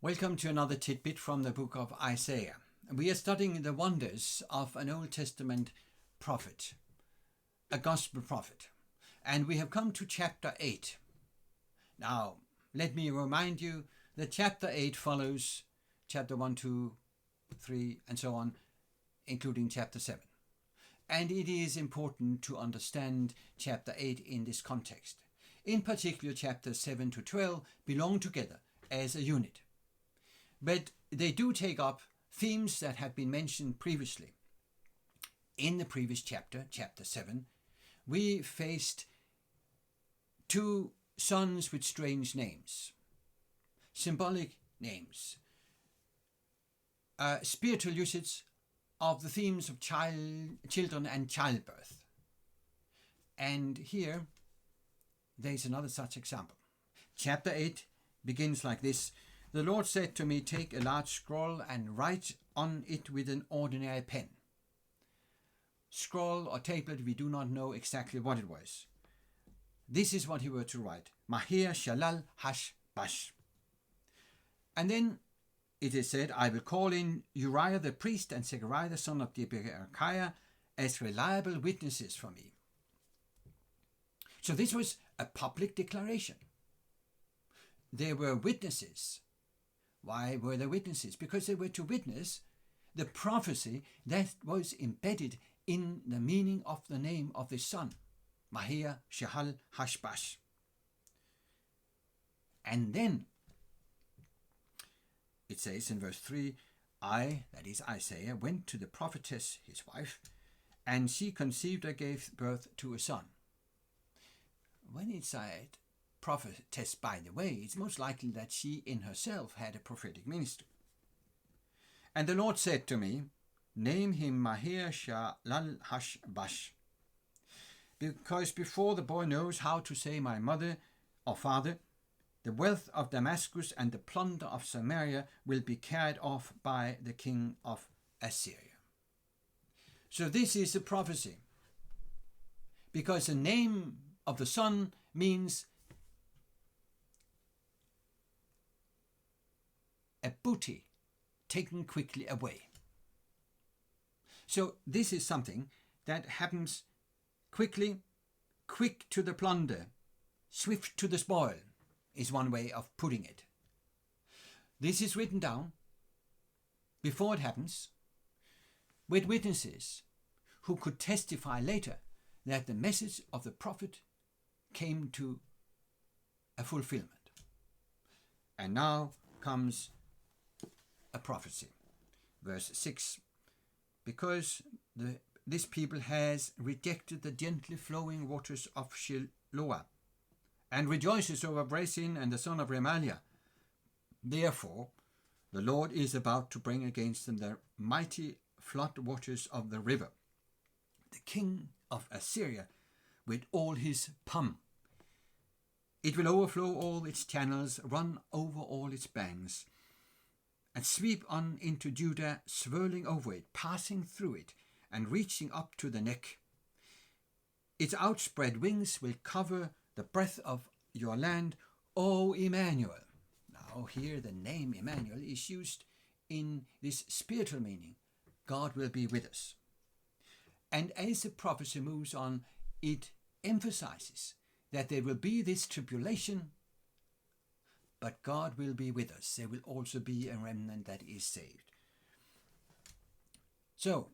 Welcome to another tidbit from the book of Isaiah. We are studying the wonders of an Old Testament prophet, a gospel prophet, and we have come to chapter 8. Now, let me remind you that chapter 8 follows chapter 1, 2, 3, and so on, including chapter 7. And it is important to understand chapter 8 in this context. In particular, chapters 7 to 12 belong together as a unit. But they do take up themes that have been mentioned previously. In the previous chapter, chapter 7, we faced two sons with strange names, symbolic names, spiritual usage of the themes of children and childbirth. And here, there is another such example. Chapter 8 begins like this. The Lord said to me, take a large scroll and write on it with an ordinary pen. Scroll or tablet, we do not know exactly what it was. This is what he were to write. Mahir Shalal Hash Bash. And then it is said, I will call in Uriah the priest and Zechariah the son of Berechiah as reliable witnesses for me. So this was a public declaration. There were witnesses. Why were there witnesses? Because they were to witness the prophecy that was embedded in the meaning of the name of the son, Mahir Shahal Hashbash. And then it says in verse 3, I, that is Isaiah, went to the prophetess, his wife, and she conceived and gave birth to a son. When it said prophetess, by the way, it's most likely that she in herself had a prophetic ministry. And the Lord said to me, name him Mahir Shalal Hashbash, because before the boy knows how to say my mother or father, the wealth of Damascus and the plunder of Samaria will be carried off by the king of Assyria. So this is a prophecy, because the name of the son means a booty taken quickly away. So this is something that happens quickly, quick to the plunder, swift to the spoil, is one way of putting it. This is written down before it happens, with witnesses who could testify later that the message of the prophet came to a fulfillment. And now comes a prophecy. Verse 6, because this people has rejected the gently flowing waters of Shiloah, and rejoices over Rezin and the son of Remaliah. Therefore, the Lord is about to bring against them the mighty flood waters of the river, the king of Assyria, with all his pomp. It will overflow all its channels, run over all its banks, and sweep on into Judah, swirling over it, passing through it, and reaching up to the neck. Its outspread wings will cover the breadth of your land, O Emmanuel. Now here the name Emmanuel is used in this spiritual meaning. God will be with us. And as the prophecy moves on, it emphasizes that there will be this tribulation, but God will be with us. There will also be a remnant that is saved. So,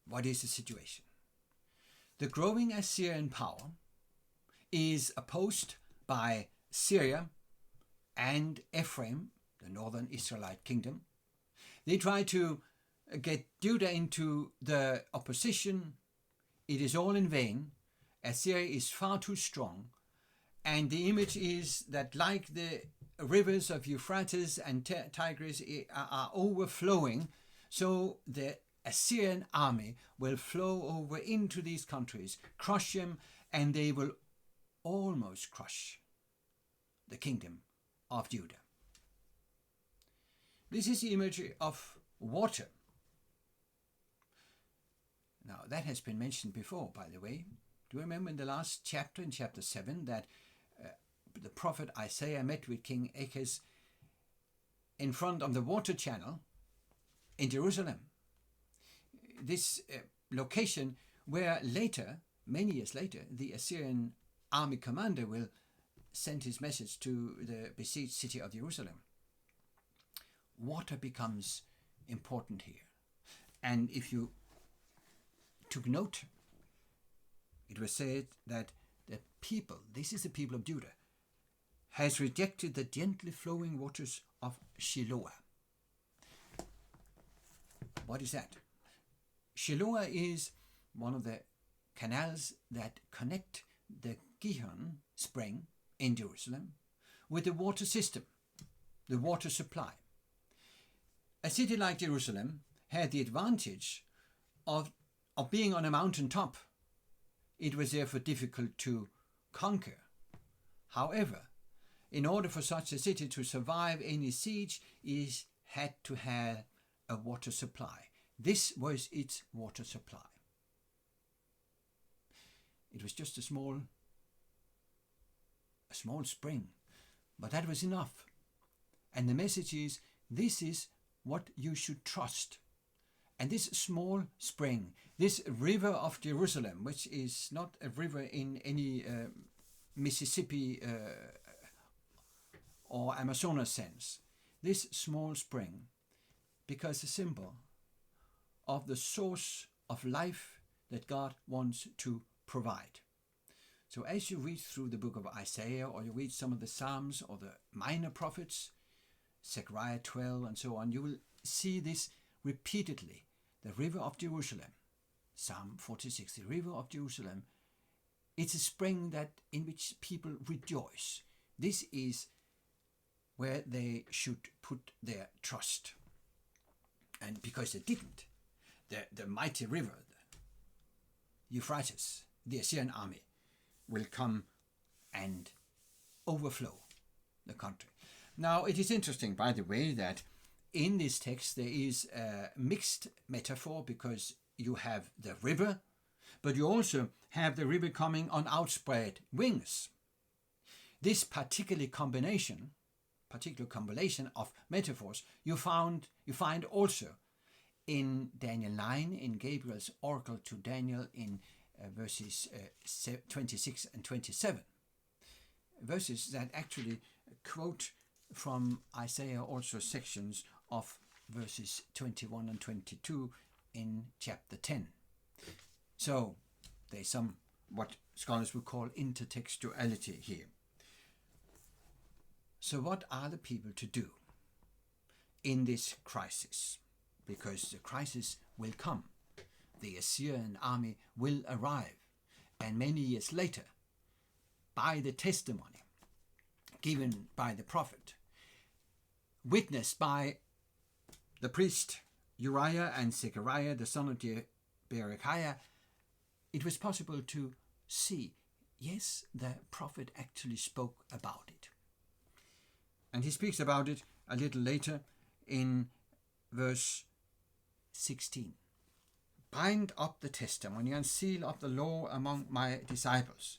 what is the situation? The growing Assyrian power is opposed by Syria and Ephraim, the northern Israelite kingdom. They try to get Judah into the opposition. It is all in vain. Assyria is far too strong. And the image is that like the rivers of Euphrates and Tigris are overflowing, so the Assyrian army will flow over into these countries, crush them, and they will almost crush the kingdom of Judah. This is the image of water. Now, that has been mentioned before, by the way. Do you remember in the last chapter, in chapter 7, that the prophet Isaiah met with King Ahaz in front of the water channel in Jerusalem. This location where later, many years later, the Assyrian army commander will send his message to the besieged city of Jerusalem. Water becomes important here. And if you took note, it was said that the people, this is the people of Judah, has rejected the gently flowing waters of Shiloah. What is that? Shiloah is one of the canals that connect the Gihon spring in Jerusalem with the water system, the water supply. A city like Jerusalem had the advantage of being on a mountain top. It was therefore difficult to conquer. However, in order for such a city to survive any siege, it had to have a water supply. This was its water supply. It was just a small spring, but that was enough. And the message is, this is what you should trust. And this small spring, this river of Jerusalem, which is not a river in any Mississippi or Amazonas sense, this small spring becomes a symbol of the source of life that God wants to provide. So as you read through the book of Isaiah, or you read some of the Psalms or the minor prophets, Zechariah 12 and so on, you will see this repeatedly. The river of Jerusalem, Psalm 46, the river of Jerusalem, it's a spring in which people rejoice. This is where they should put their trust. And because they didn't, the mighty river, the Euphrates, the Assyrian army, will come and overflow the country. Now, it is interesting, by the way, that in this text there is a mixed metaphor, because you have the river, but you also have the river coming on outspread wings. This particular combination of metaphors you find also in Daniel 9, in Gabriel's oracle to Daniel in verses 26 and 27. Verses that actually quote from Isaiah, also sections of verses 21 and 22 in chapter 10. So there's some what scholars would call intertextuality here. So what are the people to do in this crisis? Because the crisis will come. The Assyrian army will arrive, and many years later, by the testimony given by the prophet, witnessed by the priest Uriah and Zechariah, the son of Berechiah, it was possible to see, yes, the prophet actually spoke about it. And he speaks about it a little later in verse 16. Bind up the testimony and seal up the law among my disciples.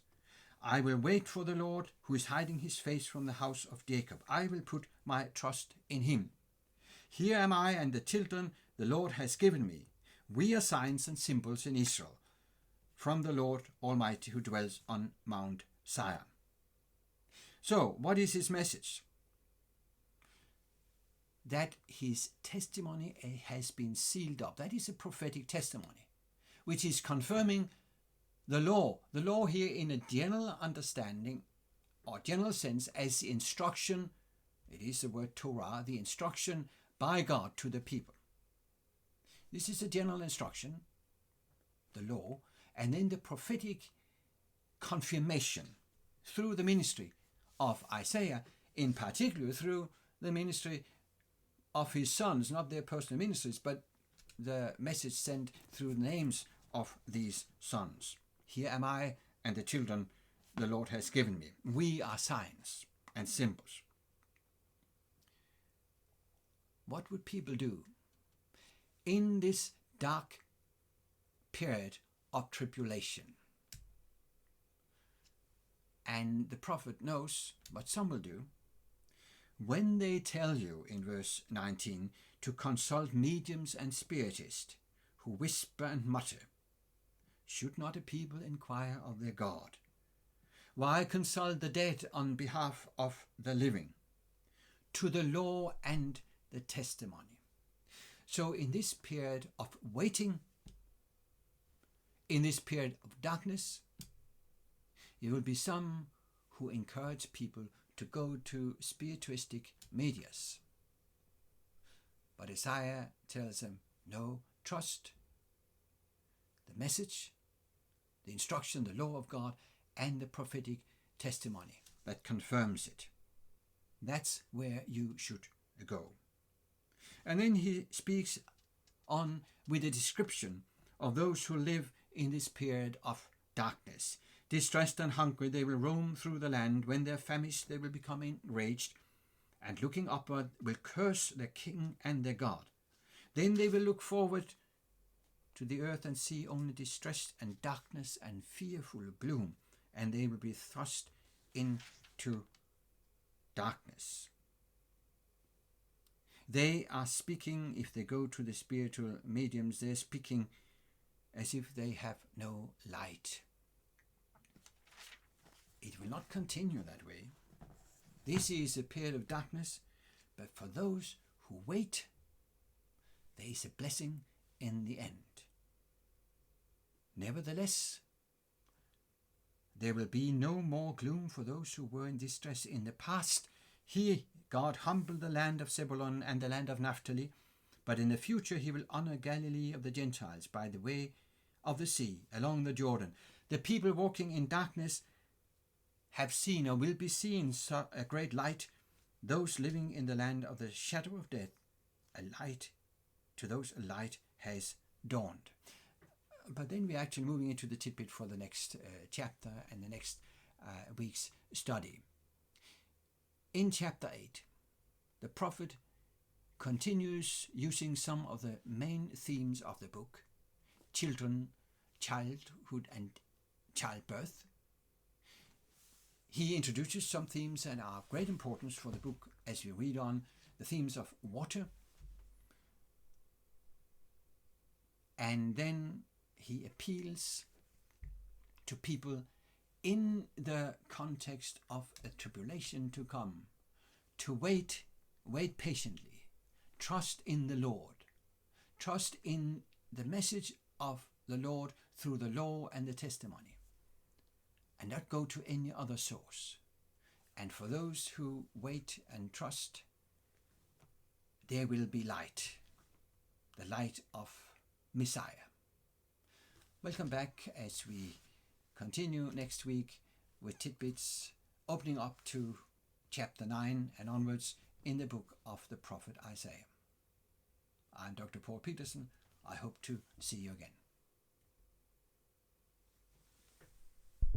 I will wait for the Lord, who is hiding his face from the house of Jacob. I will put my trust in him. Here am I and the children the Lord has given me. We are signs and symbols in Israel, from the Lord Almighty who dwells on Mount Zion. So, what is his message? That his testimony has been sealed up. That is a prophetic testimony, which is confirming the law. The law here in a general understanding or general sense as instruction. It is the word Torah, the instruction by God to the people. This is a general instruction, the law, and then the prophetic confirmation through the ministry of Isaiah, in particular through the ministry of his sons, not their personal ministries, but the message sent through the names of these sons. Here am I and the children the Lord has given me. We are signs and symbols. What would people do in this dark period of tribulation? And the prophet knows what some will do. When they tell you, in verse 19, to consult mediums and spiritists, who whisper and mutter, should not a people inquire of their God? Why consult the dead on behalf of the living? To the law and the testimony. So in this period of waiting, in this period of darkness, there will be some who encourage people to go to spiritualistic medias. But Isaiah tells them, no, trust the message, the instruction, the law of God, and the prophetic testimony that confirms it. That's where you should go. And then he speaks on with a description of those who live in this period of darkness. Distressed and hungry, they will roam through the land. When they're famished, they will become enraged, and looking upward will curse their king and their God. Then they will look forward to the earth and see only distress and darkness and fearful gloom, and they will be thrust into darkness. They are speaking, if they go to the spiritual mediums, they're speaking as if they have no light. It will not continue that way. This is a period of darkness, but for those who wait, there is a blessing in the end. Nevertheless, there will be no more gloom for those who were in distress in the past. Here, God humbled the land of Zebulun and the land of Naphtali, but in the future he will honor Galilee of the Gentiles by the way of the sea, along the Jordan. The people walking in darkness have seen or will be seeing a great light. Those living in the land of the shadow of death, to those a light has dawned. But then we're actually moving into the tidbit for the next chapter and the next week's study. In chapter 8, the prophet continues using some of the main themes of the book: children, childhood, and childbirth. He introduces some themes that are of great importance for the book as we read on: the themes of water, and then he appeals to people in the context of a tribulation to come, to wait patiently, trust in the Lord, trust in the message of the Lord through the law and the testimony, and not go to any other source. And for those who wait and trust, there will be light, the light of Messiah. Welcome back as we continue next week with tidbits, opening up to chapter 9 and onwards in the book of the prophet Isaiah. I'm Dr. Paul Petersen. I hope to see you again.